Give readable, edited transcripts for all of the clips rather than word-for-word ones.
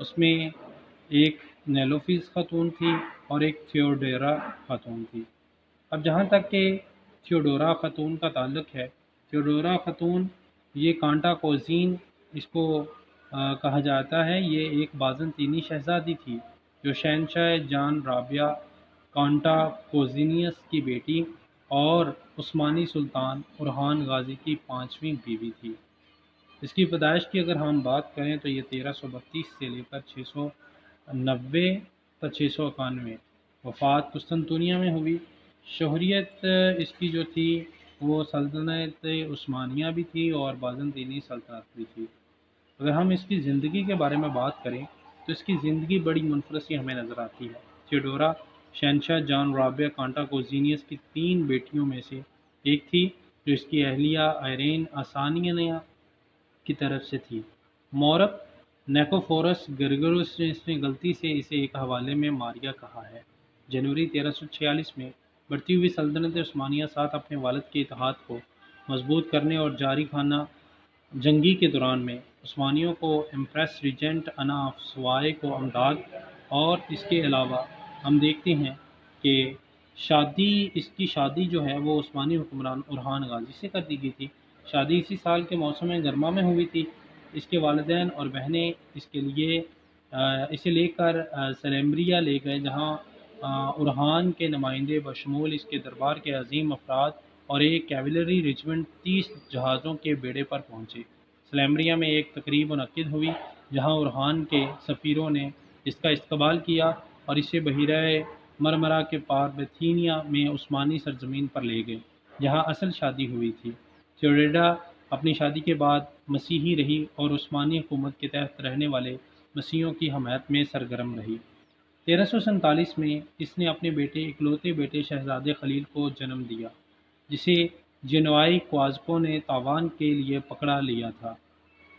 اس میں ایک نیلوفیس خاتون تھی اور ایک تھیوڈورا خاتون تھی۔ اب جہاں تک کہ تھیوڈورا خاتون کا تعلق ہے، تھیوڈورا خاتون یہ کانٹا کوزین اس کو کہا جاتا ہے، یہ ایک بازنطینی شہزادی تھی جو شہنشاہ جان رابعہ کانٹا کوزینیس کی بیٹی اور عثمانی سلطان اورحان غازی کی 5ویں بیوی تھی۔ اس کی پیدائش کی اگر ہم بات کریں تو یہ 1332 سے لے کر 690 تا 691، وفات قسطنطنیہ میں ہوئی۔ شہریت اس کی جو تھی وہ سلطنت عثمانیہ بھی تھی اور بازنطینی سلطنت بھی تھی۔ اگر ہم اس کی زندگی کے بارے میں بات کریں تو اس کی زندگی بڑی منفرد سی ہمیں نظر آتی ہے۔ تھیوڈورا شہنشاہ جان رابعہ کانٹا کوزینیس کی 3 بیٹیوں میں سے ایک تھی جو اس کی اہلیہ آئرین آسانیہ کی طرف سے تھی۔ مورخ نیکوفورس گرگروس نے اس میں غلطی سے اسے ایک حوالے میں ماریا کہا ہے۔ جنوری 1346 میں بڑھتی ہوئی سلطنت عثمانیہ ساتھ اپنے والد کے اتحاد کو مضبوط کرنے اور جاری خانہ جنگی کے دوران میں عثمانیوں کو امپریس ریجنٹ انا آف سوائے کو امداد، اور اس کے علاوہ ہم دیکھتے ہیں کہ اس کی شادی جو ہے وہ عثمانی حکمران اورحان غازی سے کر دی گئی تھی۔ شادی اسی سال کے موسم گرما میں ہوئی تھی۔ اس کے والدین اور بہنیں اسے لے کر سلیمبریا لے گئے، جہاں اورحان کے نمائندے بشمول اس کے دربار کے عظیم افراد اور ایک کیولری رجمنٹ 30 جہازوں کے بیڑے پر پہنچے۔ سلیمبریا میں ایک تقریب منعقد ہوئی جہاں اورحان کے سفیروں نے اس کا استقبال کیا اور اسے بحیرہ مرمرا کے پار بیتھینیا میں عثمانی سرزمین پر لے گئے جہاں اصل شادی ہوئی تھی۔ تھیوڈورا اپنی شادی کے بعد مسیحی رہی اور عثمانی حکومت کے تحت رہنے والے مسیحیوں کی حمایت میں سرگرم رہی۔ 1347 میں اس نے اپنے اکلوتے بیٹے شہزادے خلیل کو جنم دیا، جسے جنوائی کوازکو نے تاوان کے لیے پکڑا لیا تھا۔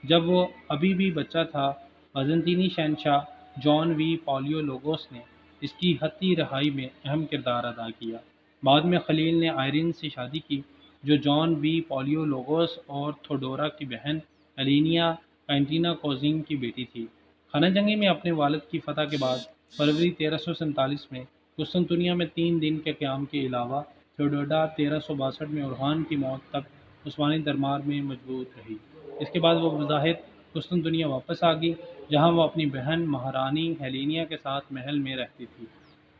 جب وہ ابھی بھی بچہ تھا، بازنطینی شہنشاہ جان وی پالیولوگوس نے اس کی حتی رہائی میں اہم کردار ادا کیا۔ بعد میں خلیل نے آئرین سے شادی کی جو جان وی پالیولوگوس اور تھیوڈورا کی بہن ایلینیا کینٹینا کوزین کی بیٹی تھی۔ خانہ جنگی میں اپنے والد کی فتح کے بعد فروری 1347 میں قسطنطنیہ میں 3 دن کے قیام کے علاوہ تھیوڈورا 1362 میں اورحان کی موت تک عثمانی دربار میں موجود رہی۔ اس کے بعد وہ بظاہر قسطنطنیہ واپس آ گئی جہاں وہ اپنی بہن مہارانی ہیلینیا کے ساتھ محل میں رہتی تھی۔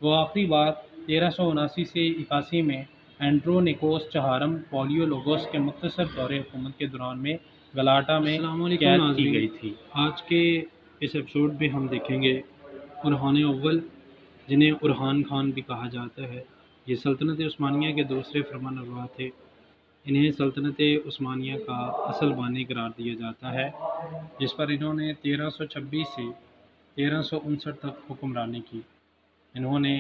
وہ آخری بار 1379 سے 81 میں اینڈرونیکوس چہارم پالیولوگوس کے مختصر دور حکومت کے دوران میں گلاٹا میں قید کی گئی تھی۔ آج کے اس ایپیسوڈ میں ہم دیکھیں گے اورحان اول، جنہیں اورحان خان بھی کہا جاتا ہے۔ یہ سلطنت عثمانیہ کے دوسرے فرمانروا تھے۔ انہیں سلطنت عثمانیہ کا اصل بانی قرار دیا جاتا ہے، جس پر انہوں نے 1326 سے 1359 تک حکمرانی کی۔ انہوں نے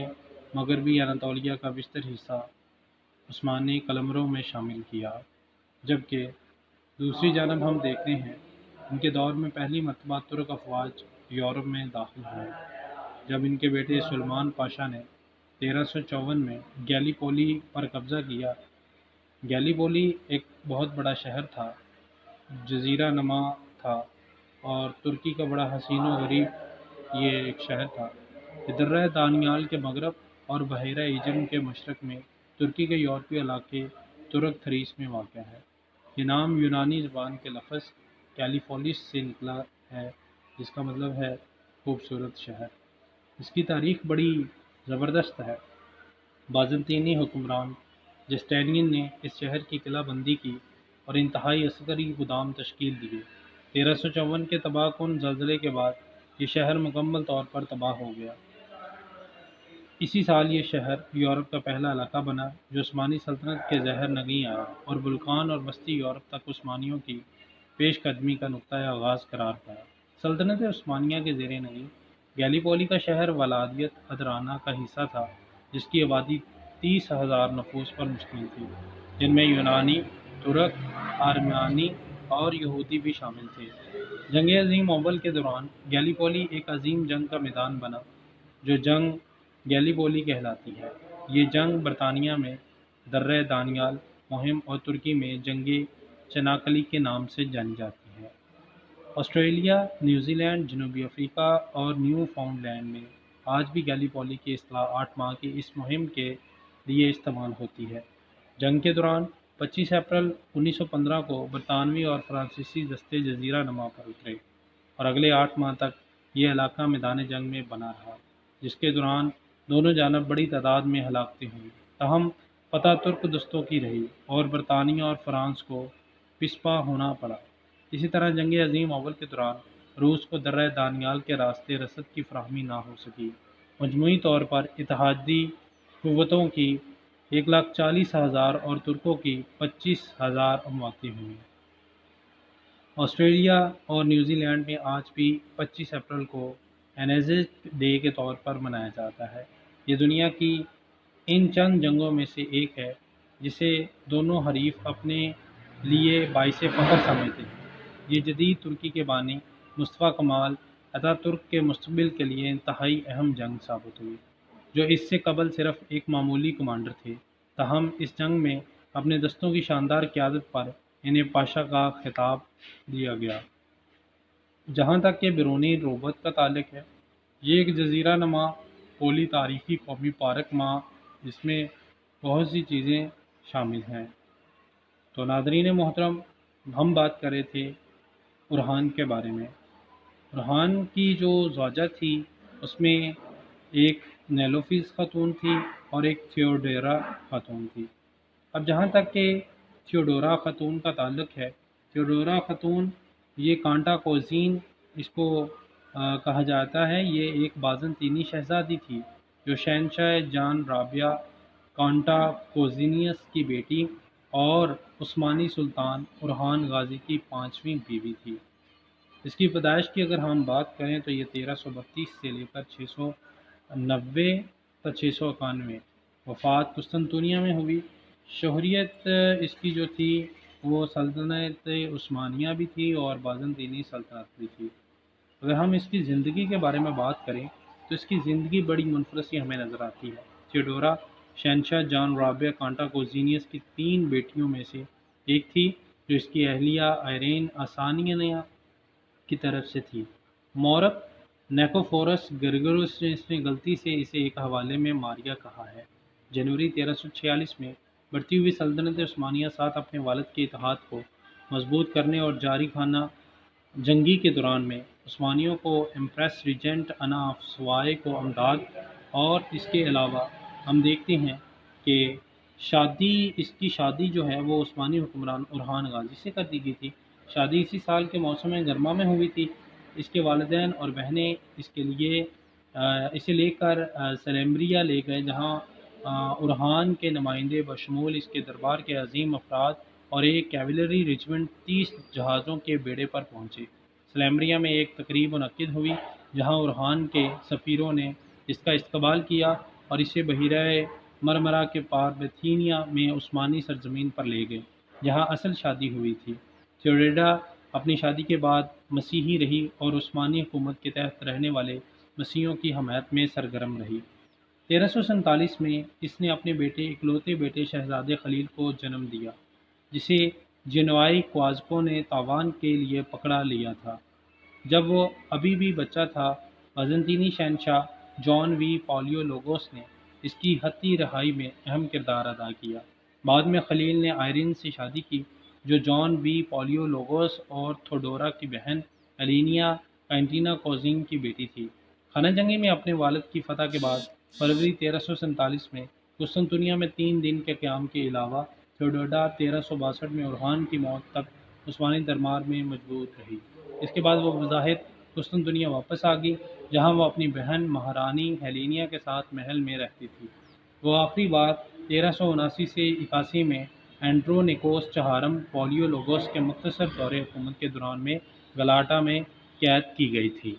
مغربی اناطولیہ کا بیشتر حصہ عثمانی قلمروں میں شامل کیا، جبکہ دوسری جانب ہم دیکھتے ہیں ان کے دور میں پہلی مرتبہ ترک افواج یورپ میں داخل ہوئے، جب ان کے بیٹے سلمان پاشا نے 1354 میں گیلی پولی پر قبضہ کیا۔ گیلی پولی ایک بہت بڑا شہر تھا، جزیرہ نما تھا اور ترکی کا بڑا حسین و غریب یہ ایک شہر تھا۔ یہ درہ دانیال کے مغرب اور بحیرہ ایجن کے مشرق میں ترکی کے یورپی علاقے ترک تھریس میں واقع ہے۔ یہ نام یونانی زبان کے لفظ کیلیفولس سے نکلا ہے، جس کا مطلب ہے خوبصورت شہر۔ اس کی تاریخ بڑی زبردست ہے۔ بازنطینی حکمران جسٹینین نے اس شہر کی قلعہ بندی کی اور انتہائی عسکری گودام تشکیل دیے۔ 1354 کے تباہ کن زلزلے کے بعد یہ شہر مکمل طور پر تباہ ہو گیا۔ اسی سال یہ شہر یورپ کا پہلا علاقہ بنا جو عثمانی سلطنت کے زہر نگیں آیا اور بلقان اور وسطی یورپ تک عثمانیوں کی پیش قدمی کا نقطۂ آغاز قرار پایا۔ سلطنت عثمانیہ کے زیر نگیں گیلی پولی کا شہر ولادیت ادرانہ کا حصہ تھا، جس کی آبادی 30,000 نفوس پر مشتمل تھی، جن میں یونانی، ترک، آرمینی اور یہودی بھی شامل تھے۔ جنگ عظیم اول کے دوران گیلی پولی ایک عظیم جنگ کا میدان بنا جو جنگ گیلی پولی کہلاتی ہے۔ یہ جنگ برطانیہ میں درہ دانیال مہم اور ترکی میں جنگ چناکلی کے نام سے جانی جاتی ہے۔ آسٹریلیا، نیوزی لینڈ، جنوبی افریقہ اور نیو فاؤنڈ لینڈ میں آج بھی گیلی پولی کی اصطلاح 8 ماہ کی اس مہم کے لیے استعمال ہوتی ہے۔ جنگ کے دوران 25 اپریل 1915 کو برطانوی اور فرانسیسی دستے جزیرہ نما پر اترے اور اگلے 8 ماہ تک یہ علاقہ میدان جنگ میں بنا رہا، جس کے دوران دونوں جانب بڑی تعداد میں ہلاکتیں ہوئیں۔ تاہم فتح ترک دستوں کی رہی اور برطانیہ اور فرانس کو پسپا ہونا پڑا۔ اسی طرح جنگ عظیم اول کے دوران روس کو درہ دانیال کے راستے رسد کی فراہمی نہ ہو سکی۔ مجموعی طور پر اتحادی قوتوں کی 1,40,000 اور ترکوں کی 25,000 امواتیں ہوئیں۔ آسٹریلیا اور نیوزی لینڈ میں آج بھی 25 اپریل کو انیزٹ ڈے کے طور پر منایا جاتا ہے۔ یہ دنیا کی ان چند جنگوں میں سے ایک ہے جسے دونوں حریف اپنے لیے باعث فخر سمجھتے ہیں۔ یہ جدید ترکی کے بانی مصطفیٰ کمال اتا ترک کے مستقبل کے لیے انتہائی اہم جنگ ثابت ہوئی، جو اس سے قبل صرف ایک معمولی کمانڈر تھے۔ تاہم اس جنگ میں اپنے دستوں کی شاندار قیادت پر انہیں پاشا کا خطاب دیا گیا۔ جہاں تک کہ بیرونی روبت کا تعلق ہے، یہ ایک جزیرہ نما پولی تاریخی قومی پارک ماہ جس میں بہت سی چیزیں شامل ہیں۔ تو ناظرین محترم، ہم بات کر رہے تھے اورحان کے بارے میں۔ اورحان کی جو زوجہ تھی اس میں ایک نیلوفیز خاتون تھی اور ایک تھیوڈورا خاتون تھی۔ اب جہاں تک کہ تھیوڈورا خاتون کا تعلق ہے، تھیوڈورا خاتون یہ کانٹا کوزین اس کو کہا جاتا ہے، یہ ایک بازنطینی شہزادی تھی جو شہنشاہ جان رابعہ کانٹا کوزینیس کی بیٹی اور عثمانی سلطان اورحان غازی کی 5ویں بیوی تھی۔ اس کی پیدائش کی اگر ہم بات کریں تو یہ 1332 سے لے کر 690 تا 691 وفات قسطنطنیہ میں ہوئی۔ شہریت اس کی جو تھی وہ سلطنت عثمانیہ بھی تھی اور بازنطینی سلطنت بھی تھی۔ اگر ہم اس کی زندگی کے بارے میں بات کریں تو اس کی زندگی بڑی منفرد سی ہمیں نظر آتی ہے۔ تھیوڈورا شہنشاہ جان رابعہ کانٹا کوزینیس کی 3 بیٹیوں میں سے ایک تھی جو اس کی اہلیہ آئرین آسانیہ کی طرف سے تھی۔ مورخ نیکوفورس گرگروس نے اس نے غلطی سے اسے ایک حوالے میں ماریا کہا ہے۔ جنوری 1346 میں بڑھتی ہوئی سلطنت عثمانیہ ساتھ اپنے والد کے اتحاد کو مضبوط کرنے اور جاری خانہ جنگی کے دوران میں عثمانیوں کو امپریس ریجنٹ انا آف سوائے کو امداد، اور اس کے علاوہ ہم دیکھتے ہیں کہ اس کی شادی جو ہے وہ عثمانی حکمران اورحان غازی سے کر دی گئی تھی۔ شادی اسی سال کے موسم گرما میں ہوئی تھی۔ اس کے والدین اور بہنیں اس کے لیے اسے لے کر سلیمبریا لے گئے، جہاں اورحان کے نمائندے بشمول اس کے دربار کے عظیم افراد اور ایک کیولری ریجمنٹ 30 جہازوں کے بیڑے پر پہنچے۔ سلیمبریا میں ایک تقریب منعقد ہوئی جہاں اورحان کے سفیروں نے اس کا استقبال کیا اور اسے بحیرہ مرمرا کے پار بیتھینیا میں عثمانی سرزمین پر لے گئے جہاں اصل شادی ہوئی تھی۔ تھیوڈورا اپنی شادی کے بعد مسیحی رہی اور عثمانی حکومت کے تحت رہنے والے مسیحیوں کی حمایت میں سرگرم رہی۔ 1347 میں اس نے اپنے اکلوتے بیٹے شہزادے خلیل کو جنم دیا، جسے جنوائی کوازکو نے تاوان کے لیے پکڑا لیا تھا۔ جب وہ ابھی بھی بچہ تھا، بازنطینی شہنشاہ جان وی پالیولوگوس نے اس کی حتی رہائی میں اہم کردار ادا کیا۔ بعد میں خلیل نے آئرین سے شادی کی جو جان وی پالیولوگوس اور تھیوڈورا کی بہن ایلینیا کینٹینا کوزین کی بیٹی تھی۔ خانہ جنگی میں اپنے والد کی فتح کے بعد فروری 1347 میں قسطنطنیہ میں 3 دن کے قیام کے علاوہ تھیوڈورا 1362 میں اورحان کی موت تک عثمانی دربار میں موجود رہی۔ اس کے بعد وہ بظاہر قسطنطنیہ واپس آ گئی جہاں وہ اپنی بہن مہارانی ہیلینیا کے ساتھ محل میں رہتی تھی۔ وہ آخری بار 1379 سے 81 میں اینڈرونیکوس چہارم پالیولوگوس کے مختصر دور حکومت کے دوران میں گلاٹا میں قید کی گئی تھی۔